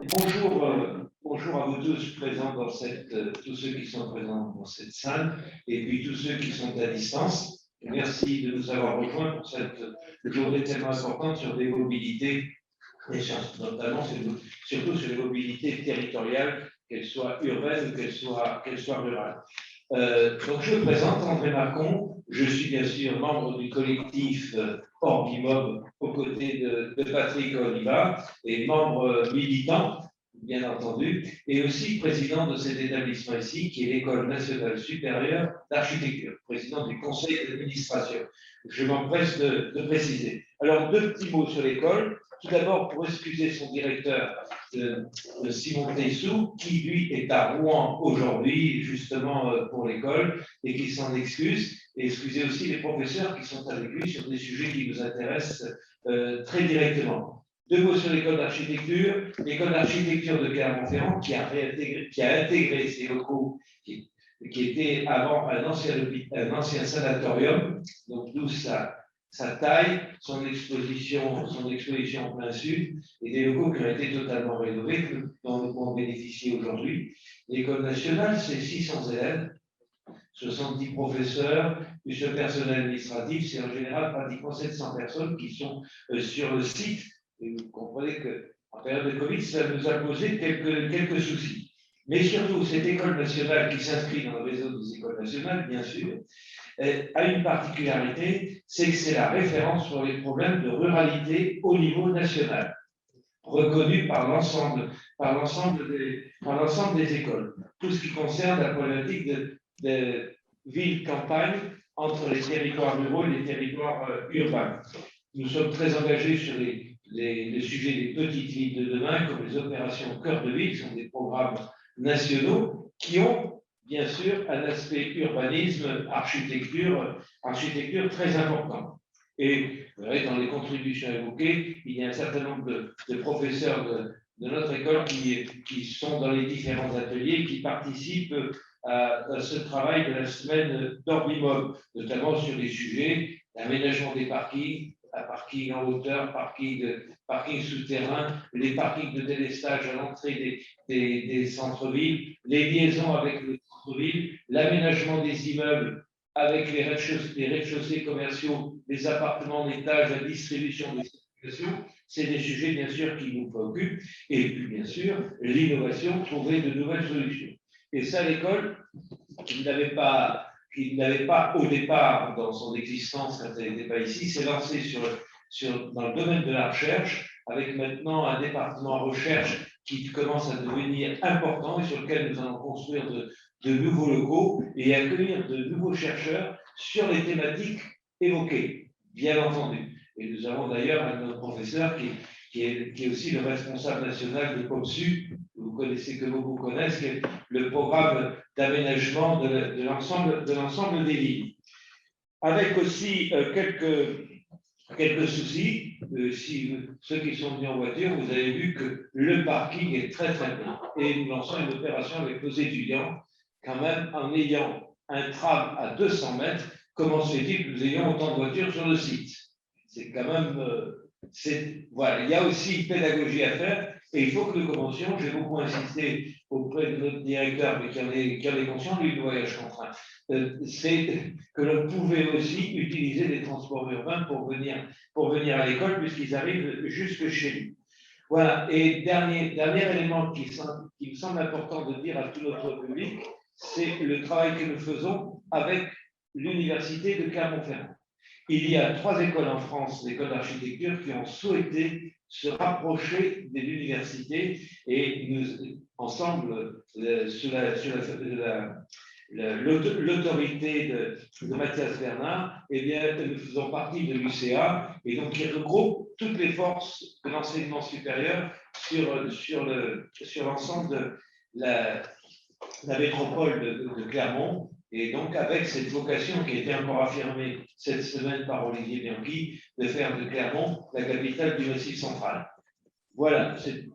Bonjour, bonjour à vous tous présents dans tous ceux qui sont présents dans cette salle et puis tous ceux qui sont à distance. Merci de nous avoir rejoints pour cette journée tellement importante sur des mobilités, et notamment surtout sur les mobilités territoriales, qu'elles soient urbaines ou qu'elles soient rurales. Donc je me présente André Marcon, je suis bien sûr membre du collectif Orbimob aux côtés de Patrick Oliva et membre militant, bien entendu, et aussi président de cet établissement ici, qui est l'École nationale supérieure d'architecture, président du conseil d'administration. Je m'empresse de préciser. Alors, deux petits mots sur l'école. Tout d'abord, pour excuser son directeur, Simon Tessou, qui lui est à Rouen aujourd'hui, justement pour l'école, et qui s'en excuse. Et excusez aussi les professeurs qui sont avec lui sur des sujets qui nous intéressent très directement. Deux mots sur l'école d'architecture de Clermont-Ferrand qui a intégré ces locaux qui était avant un ancien sanatorium, donc d'où sa taille, son exposition en plein sud, et des locaux qui ont été totalement rénovés, dont nous pouvons bénéficier aujourd'hui. L'école nationale, c'est 600 élèves, 70 professeurs, plus le personnel administratif, c'est en général pratiquement 700 personnes qui sont sur le site. Et vous comprenez qu'en période de Covid, ça nous a posé quelques soucis. Mais surtout, cette école nationale qui s'inscrit dans le réseau des écoles nationales, bien sûr, a une particularité, c'est que c'est la référence sur les problèmes de ruralité au niveau national, reconnue par l'ensemble des écoles. Tout ce qui concerne la problématique de ville-campagne entre les territoires ruraux et les territoires urbains. Nous sommes très engagés sur les sujets des petites villes de demain, comme les opérations cœur de ville, qui sont des programmes nationaux qui ont bien sûr un aspect urbanisme, architecture très important. Et vous verrez, dans les contributions évoquées, il y a un certain nombre de professeurs de notre école qui sont dans les différents ateliers, qui participent à ce travail de la semaine d'Orbimob, notamment sur les sujets d'aménagement des parkings, parking en hauteur, parking souterrain, les parkings de délestage à l'entrée des centres-villes, les liaisons avec les centres-villes, l'aménagement des immeubles avec les rez-de-chaussée commerciaux, les appartements d'étage, la distribution des circulations, c'est des sujets bien sûr qui nous préoccupent, et puis bien sûr l'innovation, trouver de nouvelles solutions. Et ça, l'école, qui n'avait pas au départ dans son existence quand elle n'était pas ici, s'est lancée dans le domaine de la recherche, avec maintenant un département recherche qui commence à devenir important et sur lequel nous allons construire de nouveaux locaux et accueillir de nouveaux chercheurs sur les thématiques évoquées, bien entendu. Et nous avons d'ailleurs un de nos professeurs qui est aussi le responsable national de POPSU, que vous connaissez, que beaucoup connaissent, qui est le programme d'aménagement de l'ensemble des villes. Avec aussi quelques soucis. Si ceux qui sont venus en voiture, vous avez vu que le parking est très très bien. Et nous lançons une opération avec nos étudiants, quand même en ayant un tram à 200 mètres, comment se fait-il que nous ayons autant de voitures sur le site? C'est quand même... voilà, il y a aussi une pédagogie à faire et il faut que nous commencions. J'ai beaucoup insisté auprès de notre directeur, mais qui en est conscient, lui, du voyage contraint. C'est que l'on pouvait aussi utiliser les transports urbains pour venir à l'école, puisqu'ils arrivent jusque chez nous. Voilà, et dernier élément qui me semble important de dire à tout notre public, c'est le travail que nous faisons avec l'université de Clermont-Ferrand. Il y a 3 écoles en France, l'école d'architecture, qui ont souhaité se rapprocher de l'université et nous, ensemble, sous l'autorité de Mathias Bernard, eh bien, nous faisons partie de l'UCA et donc qui regroupe toutes les forces de l'enseignement supérieur sur l'ensemble de la métropole de Clermont. Et donc, avec cette vocation qui a été encore affirmée cette semaine par Olivier Bianchi, de faire de Clermont la capitale du Massif central. Voilà, c'est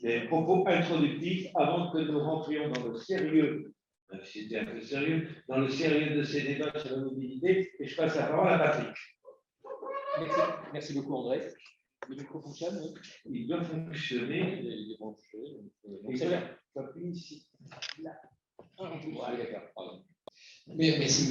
des propos introductifs avant que nous rentrions dans le sérieux, c'était un peu sérieux, dans le sérieux de ces débats sur la mobilité. Et je passe la parole à Patrick. Merci beaucoup, André. Le micro fonctionne, oui. Il doit fonctionner. Il est branché. Donc, voilà. Ça appuie ici. Là. Voilà, d'accord, pardon. Merci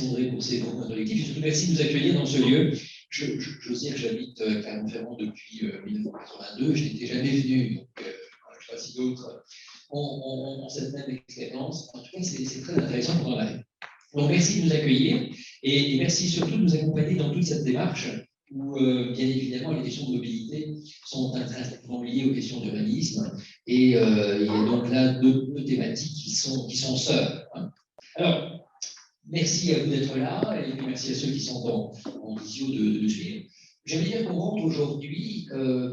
André pour ces propos introductifs. Surtout merci de nous accueillir dans ce lieu. J'ose dire que j'habite Clermont-Ferrand depuis 1982. Je n'étais jamais venu, donc je ne sais pas si d'autres ont cette même expérience. En tout cas, c'est très intéressant pour la vie. Donc merci de nous accueillir et merci surtout de nous accompagner dans toute cette démarche où, bien évidemment, les questions de mobilité sont intrinsèquement liées aux questions d'urbanisme. Et il y a donc là deux thématiques qui sont sœurs. Hein. Alors, merci à vous d'être là et merci à ceux qui sont en visio de suivre. J'aimerais dire qu'on rentre aujourd'hui,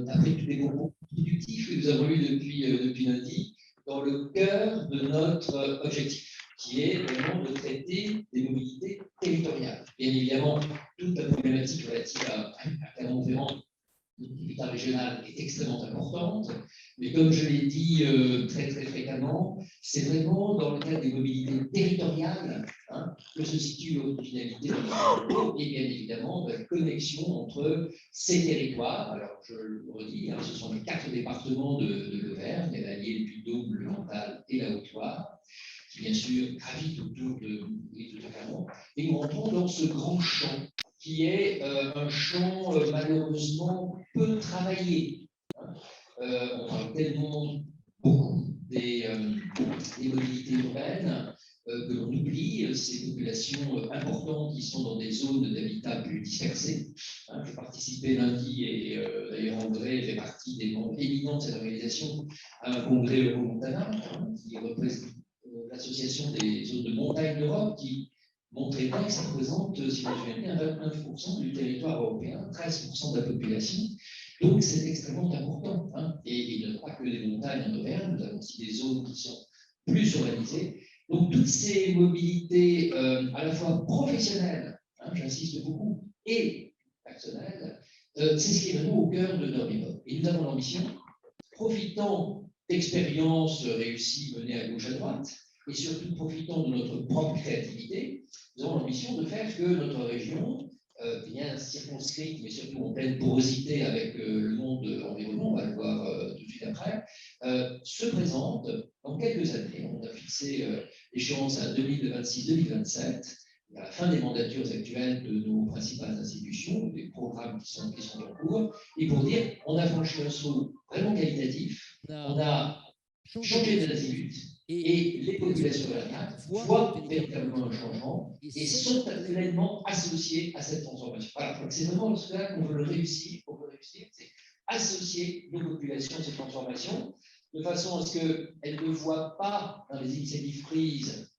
après tous les propos productifs que nous avons eus depuis lundi, dans le cœur de notre objectif, qui est vraiment de traiter des mobilités territoriales. Bien évidemment, toute la problématique relative à Clermont-Ferrand, l'hôpital régional, est extrêmement importante, mais comme je l'ai dit très fréquemment, c'est vraiment dans le cadre des mobilités territoriales que se situe l'originalité de notre propos et bien évidemment de la connexion entre ces territoires. Alors je le redis, ce sont les 4 départements de l'Auvergne, l'Allier, le Puy-de-Dôme, le Cantal et la Haute-Loire, qui bien sûr gravitent autour de Clermont, et nous rentrons dans ce grand champ qui est un champ malheureusement peu travaillé. On parle tellement beaucoup des mobilités urbaines que l'on oublie ces populations importantes qui sont dans des zones d'habitat plus dispersées. J'ai participé lundi et d'ailleurs André fait partie des membres éminents de cette organisation à un congrès Euro-Montana qui représente l'association des zones de montagne d'Europe qui montrait bien que ça représente, si vous vous souvenez bien, 29% du territoire européen, 13% de la population. Donc c'est extrêmement important. Et il n'y a pas que des montagnes en Auvergne, nous avons aussi des zones qui sont plus urbanisées. Donc toutes ces mobilités à la fois professionnelles, j'insiste beaucoup, et personnelles, c'est ce qui est vraiment au cœur de notre méthode. Et nous avons l'ambition, profitant d'expériences réussies menées à gauche à droite, et surtout profitant de notre propre créativité, nous avons l'ambition de faire que notre région, bien circonscrite, mais surtout en pleine porosité avec le monde environnant, on va le voir tout de suite après, se présente dans quelques années. On a fixé l'échéance à 2026-2027, à la fin des mandatures actuelles de nos principales institutions, des programmes qui sont en cours, et pour dire on a franchi un saut vraiment qualitatif, on a changé d'azimut, et les populations rurales voient véritablement un changement et sont pleinement associées à cette transformation. Voilà, donc c'est vraiment cela qu'on veut réussir, c'est associer nos populations à cette transformation, de façon à ce qu'elles ne voient pas dans les initiatives prises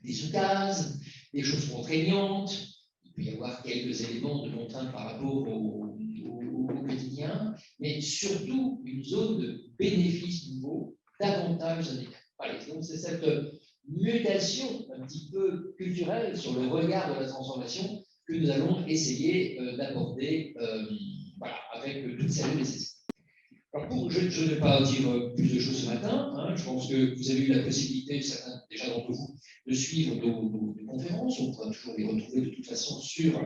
des oukases, des choses contraignantes. Il peut y avoir quelques éléments de contrainte par rapport au quotidien, mais surtout une zone de bénéfices nouveaux, davantage indépendants. Voilà, donc c'est cette mutation un petit peu culturelle sur le regard de la transformation que nous allons essayer d'aborder avec toute sérieux nécessaire. Alors je ne vais pas dire plus de choses ce matin, je pense que vous avez eu la possibilité, certains déjà d'entre vous, de suivre nos conférences, on pourra toujours les retrouver de toute façon sur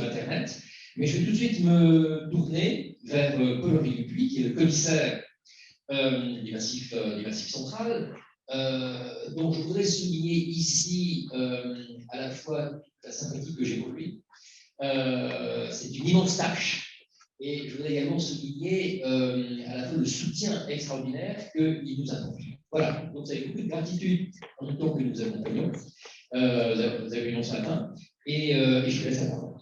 Internet, mais je vais tout de suite me tourner vers Paul-Henri Dupuis, qui est le commissaire du Massif central, dont je voudrais souligner ici à la fois la sympathie que j'ai pour lui. C'est une immense tâche. Et je voudrais également souligner à la fois le soutien extraordinaire qu'il nous apporte. Voilà, donc ça a beaucoup de gratitude en même temps que nous accompagnons. Vous avez eu ce matin. Et je vous laisse la parole.